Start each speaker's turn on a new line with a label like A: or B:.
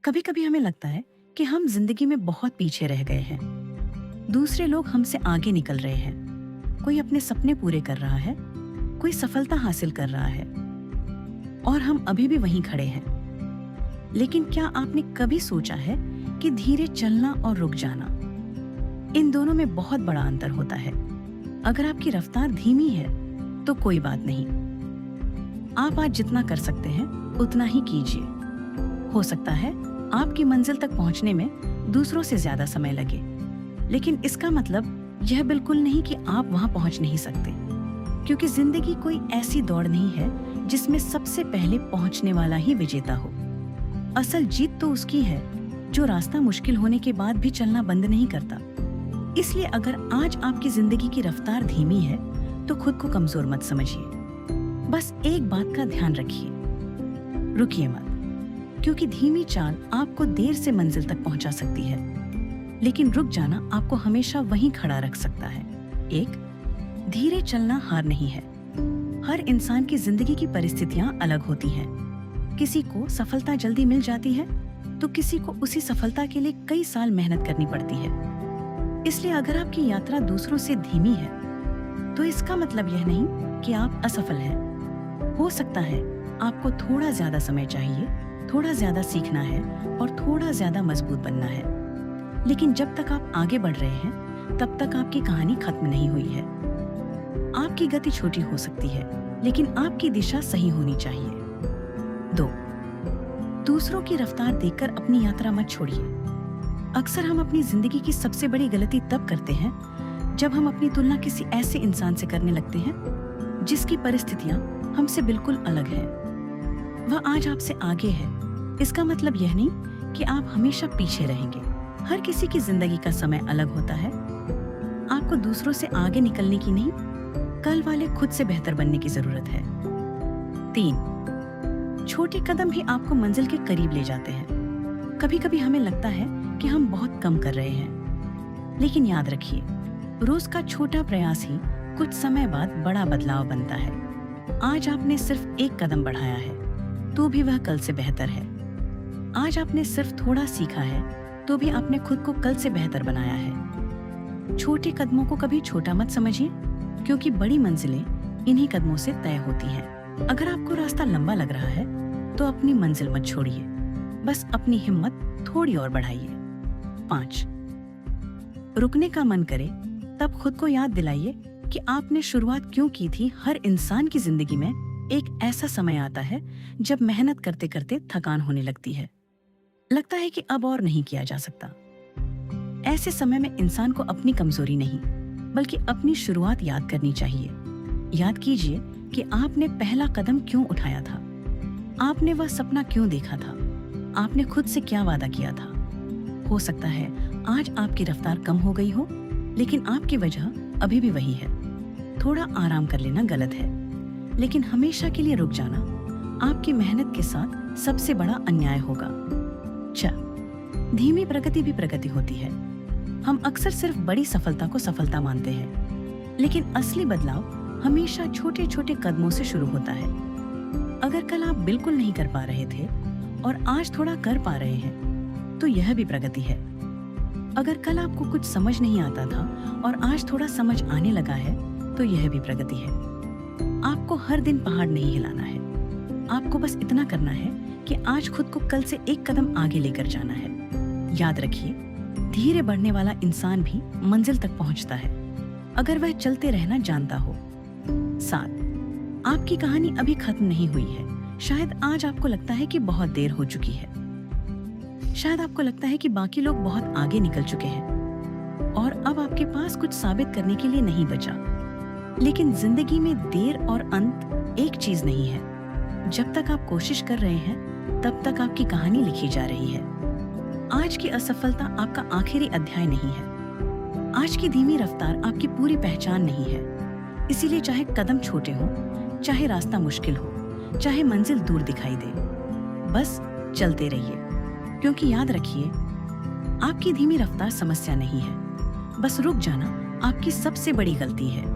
A: कभी कभी हमें लगता है कि हम जिंदगी में बहुत पीछे रह गए हैं। दूसरे लोग हमसे आगे निकल रहे हैं। कोई अपने सपने पूरे कर रहा है, कोई सफलता हासिल कर रहा है, और हम अभी भी वहीं खड़े हैं। लेकिन क्या आपने कभी सोचा है कि धीरे चलना और रुक जाना, इन दोनों में बहुत बड़ा अंतर होता है। अगर आपकी रफ्तार धीमी है तो कोई बात नहीं, आप आज जितना कर सकते हैं उतना ही कीजिए। हो सकता है आपकी मंजिल तक पहुंचने में दूसरों से ज्यादा समय लगे, लेकिन इसका मतलब यह बिल्कुल नहीं कि आप वहां पहुंच नहीं सकते, क्योंकि जिंदगी कोई ऐसी दौड़ नहीं है जिसमें सबसे पहले पहुंचने वाला ही विजेता हो। असल जीत तो उसकी है जो रास्ता मुश्किल होने के बाद भी चलना बंद नहीं करता। इसलिए अगर आज आपकी जिंदगी की रफ्तार धीमी है तो खुद को कमजोर मत समझिए। बस एक बात का ध्यान रखिए, रुकिए मत, क्योंकि धीमी चाल आपको देर से मंजिल तक पहुंचा सकती है, लेकिन रुक जाना आपको हमेशा वहीं खड़ा रख सकता है। धीरे चलना हार नहीं है। हर इंसान की जिंदगी की परिस्थितियां अलग होती हैं। किसी को सफलता जल्दी मिल जाती है तो किसी को उसी सफलता के लिए कई साल मेहनत करनी पड़ती है। इसलिए अगर आपकी यात्रा दूसरों से धीमी है तो इसका मतलब यह नहीं कि आप असफल हैं। हो सकता है आपको थोड़ा ज्यादा समय चाहिए, थोड़ा ज्यादा सीखना है और थोड़ा ज्यादा मजबूत बनना है। लेकिन जब तक आप आगे बढ़ रहे हैं तब तक आपकी कहानी खत्म नहीं हुई है। आपकी गति छोटी हो सकती है, लेकिन आपकी दिशा सही होनी चाहिए। 2. दूसरों की रफ्तार देखकर अपनी यात्रा मत छोड़िए। अक्सर हम अपनी जिंदगी की सबसे बड़ी गलती तब करते हैं जब हम अपनी तुलना किसी ऐसे इंसान से करने लगते हैं जिसकी परिस्थितियां हमसे बिल्कुल अलग हैं। वह आज आपसे आगे है, इसका मतलब यह नहीं कि आप हमेशा पीछे रहेंगे। हर किसी की जिंदगी का समय अलग होता है। आपको दूसरों से आगे निकलने की नहीं, कल वाले खुद से बेहतर बनने की जरूरत है। 3. छोटे कदम ही आपको मंजिल के करीब ले जाते हैं। कभी कभी हमें लगता है कि हम बहुत कम कर रहे हैं, लेकिन याद रखिए, रोज का छोटा प्रयास ही कुछ समय बाद बड़ा बदलाव बनता है। आज आपने सिर्फ एक कदम बढ़ाया है तो भी वह कल से बेहतर है। आज आपने सिर्फ थोड़ा सीखा है तो भी आपने खुद को कल से बेहतर बनाया है। छोटे कदमों को कभी छोटा मत समझिए, क्योंकि बड़ी मंजिलें इन्हीं कदमों से तय होती हैं। अगर आपको रास्ता लंबा लग रहा है तो अपनी मंजिल मत छोड़िए, बस अपनी हिम्मत थोड़ी और बढ़ाइए। 5. रुकने का मन करे तब खुद को याद दिलाइए कि आपने शुरुआत क्यों की थी। हर इंसान की जिंदगी में एक ऐसा समय आता है जब मेहनत करते करते थकान होने लगती है, लगता है कि अब और नहीं किया जा सकता। ऐसे समय में इंसान को अपनी कमजोरी नहीं बल्कि अपनी शुरुआत याद करनी चाहिए। याद कीजिए कि आपने पहला कदम क्यों उठाया था, आपने वह सपना क्यों देखा था, आपने खुद से क्या वादा किया था। हो सकता है आज आपकी रफ्तार कम हो गई हो, लेकिन आपकी वजह अभी भी वही है। थोड़ा आराम कर लेना गलत है, लेकिन हमेशा के लिए रुक जाना आपकी मेहनत के साथ सबसे बड़ा अन्याय होगा। धीमी प्रगति भी प्रगति होती है। हम अक्सर सिर्फ बड़ी सफलता को सफलता मानते हैं, लेकिन असली बदलाव हमेशा छोटे छोटे कदमों से शुरू होता है। अगर कल आप बिल्कुल नहीं कर पा रहे थे और आज थोड़ा कर पा रहे हैं तो यह भी प्रगति है। अगर कल आपको कुछ समझ नहीं आता था और आज थोड़ा समझ आने लगा है तो यह भी प्रगति है। आपको हर दिन पहाड़ नहीं हिलाना है, आपको बस इतना करना है कि आज खुद को कल से एक कदम आगे लेकर जाना है। याद रखिए, धीरे बढ़ने वाला इंसान भी मंजिल तक पहुंचता है अगर वह चलते रहना जानता हो। 7. आपकी कहानी अभी खत्म नहीं हुई है। शायद आज आपको लगता है कि बहुत देर हो चुकी है, शायद आपको लगता है कि बाकी लोग बहुत आगे निकल चुके हैं और अब आपके पास कुछ साबित करने के लिए नहीं बचा। लेकिन जिंदगी में देर और अंत एक चीज नहीं है। जब तक आप कोशिश कर रहे हैं तब तक आपकी कहानी लिखी जा रही है। आज की असफलता आपका आखिरी अध्याय नहीं है। आज की धीमी रफ्तार आपकी पूरी पहचान नहीं है। इसीलिए चाहे कदम छोटे हो, चाहे रास्ता मुश्किल हो, चाहे मंजिल दूर दिखाई दे, बस चलते रहिए। क्योंकि याद रखिए, आपकी धीमी रफ्तार समस्या नहीं है, बस रुक जाना आपकी सबसे बड़ी गलती है।